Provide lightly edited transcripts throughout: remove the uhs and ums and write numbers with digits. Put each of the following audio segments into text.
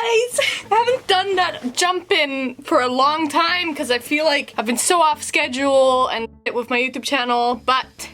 guys! I haven't done that jump in for a long time because I feel like I've been so off schedule and with my YouTube channel, but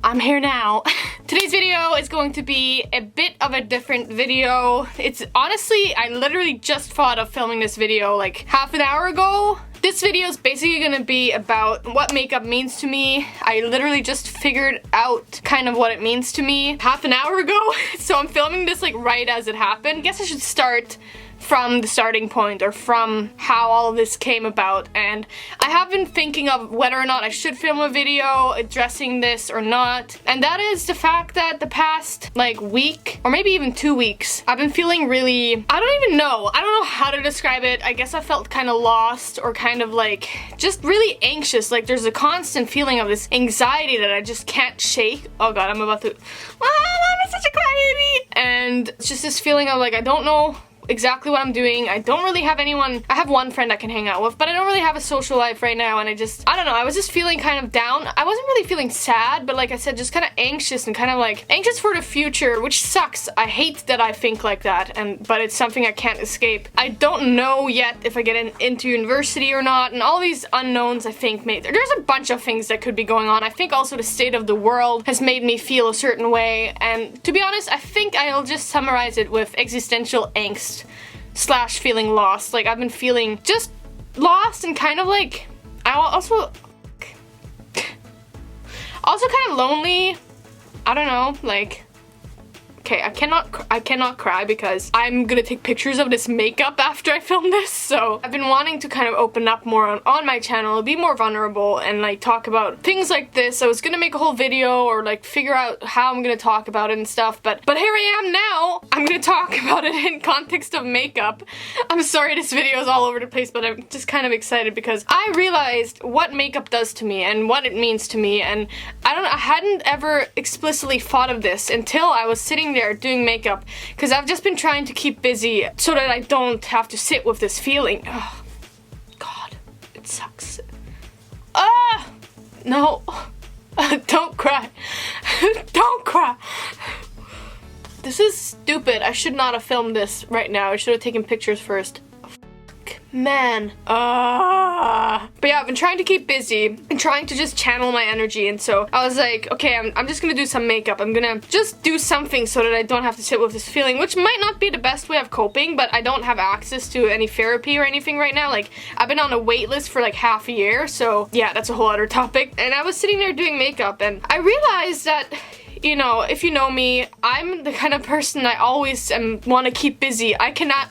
I'm here now. Today's video is going to be a bit of a different video. It's honestly, I literally just thought of filming this video like half an hour ago. This video is basically gonna be about what makeup means to me. I literally just figured out kind of what it means to me half an hour ago. So I'm filming this like right as it happened. I guess I should start from the starting point or from how all of this came about, and I have been thinking of whether or not I should film a video addressing this or not, and that is the fact that the past like week or maybe even 2 weeks I've been feeling really, I don't know how to describe it. I guess I felt kind of lost or kind of like just really anxious. Like there's a constant feeling of this anxiety that I just can't shake. Oh god, I'm about to I'm such a crybaby. And it's just this feeling of like I don't know exactly what I'm doing. I don't really have anyone. I have one friend I can hang out with, but I don't really have a social life right now, and I don't know, I was just feeling kind of down. I wasn't really feeling sad, but like I said, just kind of anxious and kind of like anxious for the future, which sucks. I hate that I think like that, but it's something I can't escape. I don't know yet if I get into university or not, and all these unknowns I think there's a bunch of things that could be going on. I think also the state of the world has made me feel a certain way, and to be honest, I think I'll just summarize it with existential angst slash feeling lost. Like I've been feeling just lost and kind of like also kind of lonely. I don't know, like okay, I cannot cry because I'm gonna take pictures of this makeup after I film this, so I've been wanting to kind of open up more on my channel, be more vulnerable, and like talk about things like this. I was gonna make a whole video or like figure out how I'm gonna talk about it and stuff, but here I am now. I'm gonna talk about it in context of makeup. I'm sorry this video is all over the place, but I'm just kind of excited because I realized what makeup does to me and what it means to me, and I hadn't ever explicitly thought of this until I was sitting there doing makeup, because I've just been trying to keep busy so that I don't have to sit with this feeling. Oh god, it sucks. No. Don't cry. Don't cry. This is stupid. I should not have filmed this right now. I should have taken pictures first. Man. But yeah, I've been trying to keep busy and trying to just channel my energy, and so I was like, okay, I'm just gonna do some makeup. I'm gonna just do something so that I don't have to sit with this feeling, which might not be the best way of coping, but I don't have access to any therapy or anything right now. Like, I've been on a wait list for like half a year, so yeah, that's a whole other topic. And I was sitting there doing makeup, and I realized that, you know, if you know me, I'm the kind of person I always want to keep busy. I cannot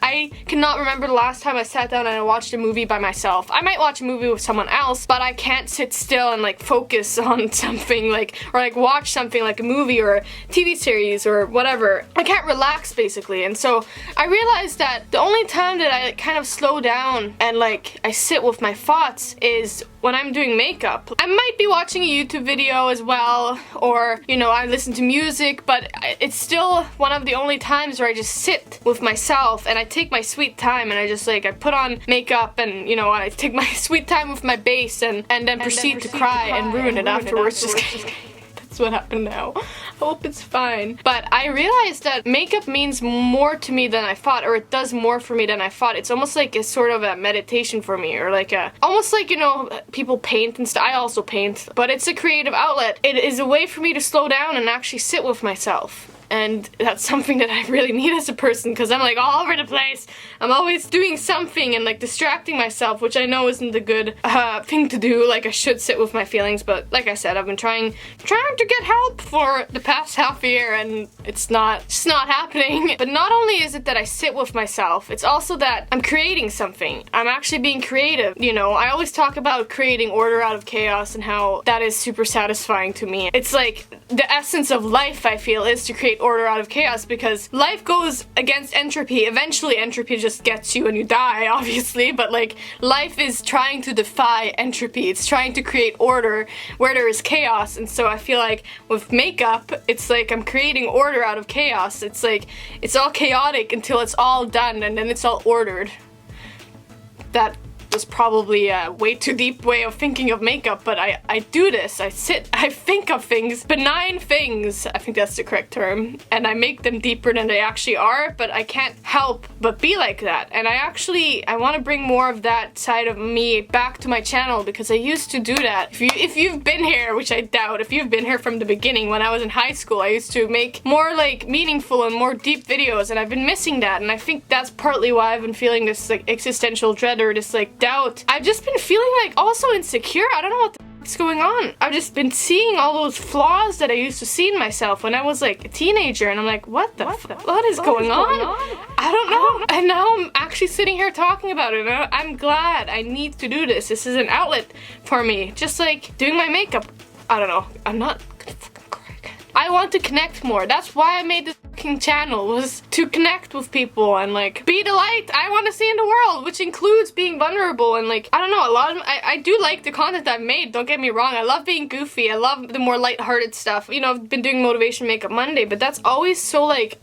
remember the last time I sat down and I watched a movie by myself. I might watch a movie with someone else, but I can't sit still and like focus on something or like watch something like a movie or a TV series or whatever. I can't relax basically, and so I realized that the only time that I kind of slow down and like I sit with my thoughts is when I'm doing makeup. I might be watching a YouTube video as well, or, you know, I listen to music, but it's still one of the only times where I just sit with myself and I take my sweet time and I just like, I put on makeup and, you know, I take my sweet time with my base and then proceed to cry and ruin it afterwards. Just kidding. That's what happened now. I hope it's fine. But I realized that makeup means more to me than I thought, or it does more for me than I thought. It's almost like a sort of a meditation for me, or like almost like, you know, people paint and stuff. I also paint, but it's a creative outlet. It is a way for me to slow down and actually sit with myself. And that's something that I really need as a person, because I'm like all over the place. I'm always doing something and like distracting myself, which I know isn't a good thing to do. Like I should sit with my feelings, but like I said, I've been trying to get help for the past half a year, and it's not happening. But not only is it that I sit with myself, it's also that I'm creating something. I'm actually being creative. You know, I always talk about creating order out of chaos and how that is super satisfying to me. It's like the essence of life, I feel, is to create order out of chaos, because life goes against entropy. Eventually entropy just gets you and you die, obviously, but like life is trying to defy entropy. It's trying to create order where there is chaos, and so I feel like with makeup, it's like I'm creating order out of chaos. It's like it's all chaotic until it's all done and then it's all ordered. That was probably a way too deep way of thinking of makeup, but I do this. I think of things, benign things, I think that's the correct term, and I make them deeper than they actually are, but I can't help but be like that. And I want to bring more of that side of me back to my channel, because I used to do that. If you've been here, which I doubt, if you've been here from the beginning, when I was in high school, I used to make more like meaningful and more deep videos, and I've been missing that, and I think that's partly why I've been feeling this like existential dread or this like doubt. I've just been feeling like also insecure. I don't know what the what's going on. I've just been seeing all those flaws that I used to see in myself when I was like a teenager, and I'm like, what is going on? I don't know. And now I'm actually sitting here talking about it, and I'm glad. I need to do this. This is an outlet for me. Just like doing my makeup. I don't know. I'm not gonna fucking cry again. I want to connect more. That's why I made this fucking channel, was to connect with people and like be the light I want to see in the world, which includes being vulnerable and like, I don't know, a lot of I do like the content I've made, don't get me wrong. I love being goofy. I love the more lighthearted stuff. You know, I've been doing Motivation Makeup Monday, but that's always so like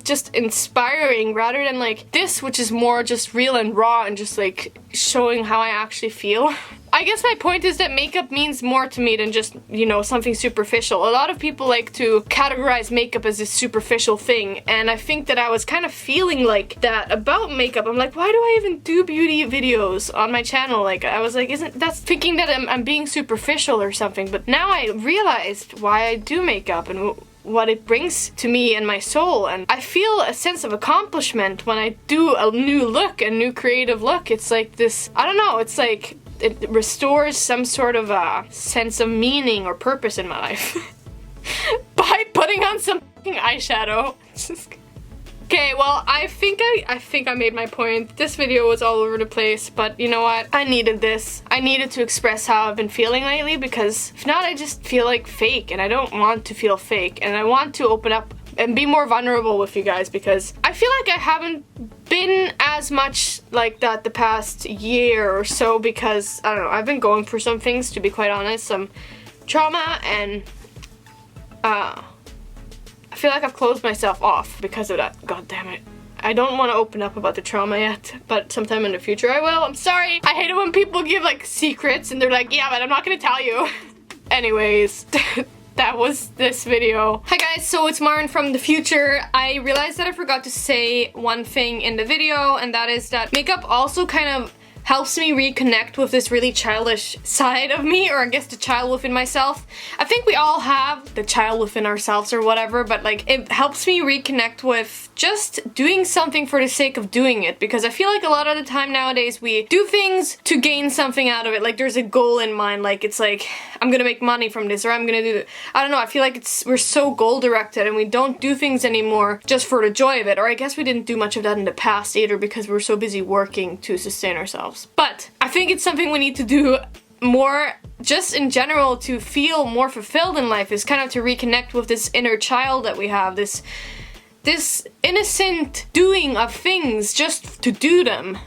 just inspiring rather than like this, which is more just real and raw and just like showing how I actually feel. I guess my point is that makeup means more to me than just, you know, something superficial. A lot of people like to categorize makeup as this superficial thing, and I think that I was kind of feeling like that about makeup. I'm like, why do I even do beauty videos on my channel? Like, I was like, isn't that's thinking that I'm being superficial or something, but now I realized why I do makeup and what it brings to me and my soul, and I feel a sense of accomplishment when I do a new look, a new creative look. It's like this, I don't know, it's like it restores some sort of a sense of meaning or purpose in my life by putting on some fucking eyeshadow. Okay, well, I think I made my point. This video was all over the place, but you know what? I needed this. I needed to express how I've been feeling lately, because if not, I just feel like fake, and I don't want to feel fake, and I want to open up and be more vulnerable with you guys, because I feel like I haven't been as much like that the past year or so, because, I don't know, I've been going through some things, to be quite honest, some trauma, and I feel like I've closed myself off because of that. God damn it. I don't want to open up about the trauma yet, but sometime in the future I will. I'm sorry. I hate it when people give like secrets and they're like, yeah, but I'm not gonna tell you. Anyways, that was this video. Hi guys, so it's Maren from the future. I realized that I forgot to say one thing in the video, and that is that makeup also kind of helps me reconnect with this really childish side of me, or I guess the child within myself. I think we all have the child within ourselves or whatever, but like it helps me reconnect with just doing something for the sake of doing it, because I feel like a lot of the time nowadays we do things to gain something out of it. Like there's a goal in mind, like it's like I'm gonna make money from this, or I'm gonna do that. I don't know, I feel like we're so goal directed and we don't do things anymore just for the joy of it, or I guess we didn't do much of that in the past either because we were so busy working to sustain ourselves. But I think it's something we need to do more just in general to feel more fulfilled in life, is kind of to reconnect with this inner child that we have, this innocent doing of things just to do them.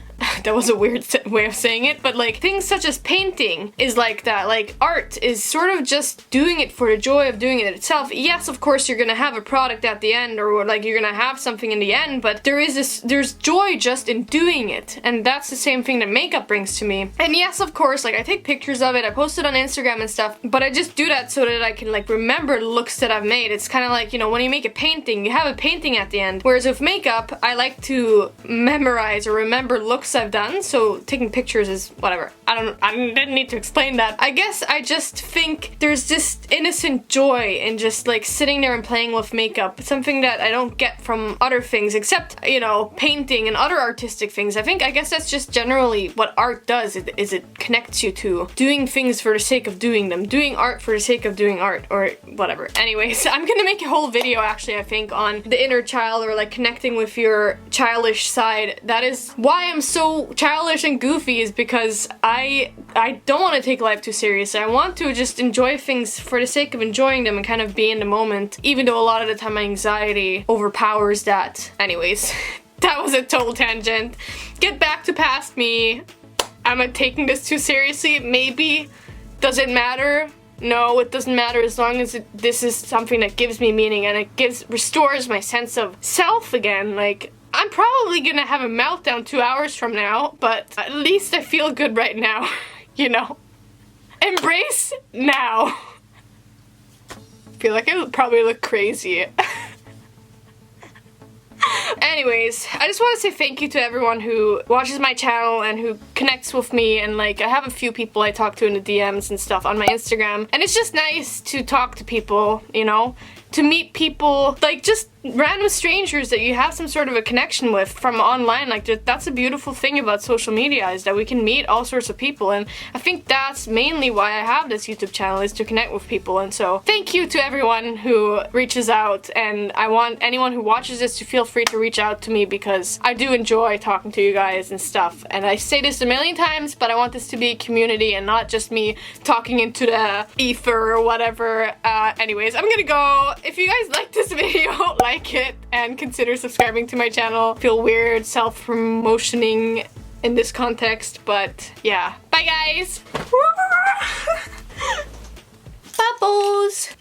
That was a weird way of saying it, but like things such as painting is like that. Like art is sort of just doing it for the joy of doing it itself. Yes, of course you're gonna have a product at the end, or like you're gonna have something in the end, but there's joy just in doing it, and that's the same thing that makeup brings to me. And yes, of course, like I take pictures of it, I post it on Instagram and stuff, but I just do that so that I can like remember looks that I've made. It's kind of like, you know, when you make a painting, you have a painting at the end, whereas with makeup, I like to memorize or remember looks I've done, so taking pictures is whatever. I didn't need to explain that. I guess I just think there's this innocent joy in just like sitting there and playing with makeup. It's something that I don't get from other things, except, you know, painting and other artistic things. I guess that's just generally what art does, is it connects you to doing things for the sake of doing them, doing art for the sake of doing art, or whatever. Anyways, I'm gonna make a whole video actually, I think, on the inner child, or like connecting with your childish side. That is why I'm so childish and goofy, is because I don't want to take life too seriously. I want to just enjoy things for the sake of enjoying them and kind of be in the moment, even though a lot of the time my anxiety overpowers that. Anyways, that was a total tangent. Get back to past me. Am I taking this too seriously? Maybe. Does it matter? No, it doesn't matter, as long as this is something that gives me meaning and it restores my sense of self again. Like, I'm probably gonna have a meltdown 2 hours from now, but at least I feel good right now, you know? Embrace now. I feel like I probably look crazy. Anyways, I just want to say thank you to everyone who watches my channel and who connects with me, and like I have a few people I talk to in the DMs and stuff on my Instagram, and it's just nice to talk to people, you know, to meet people, like just random strangers that you have some sort of a connection with from online. Like that's a beautiful thing about social media, is that we can meet all sorts of people, and I think that's mainly why I have this YouTube channel, is to connect with people. And so thank you to everyone who reaches out, and I want anyone who watches this to feel free to reach out to me, because I do enjoy talking to you guys and stuff. And I say this a million times, but I want this to be a community and not just me talking into the ether or whatever. Anyways, I'm gonna go. If you guys like this video, like it and consider subscribing to my channel. I feel weird self-promotioning in this context, but yeah. Bye guys! Bubbles!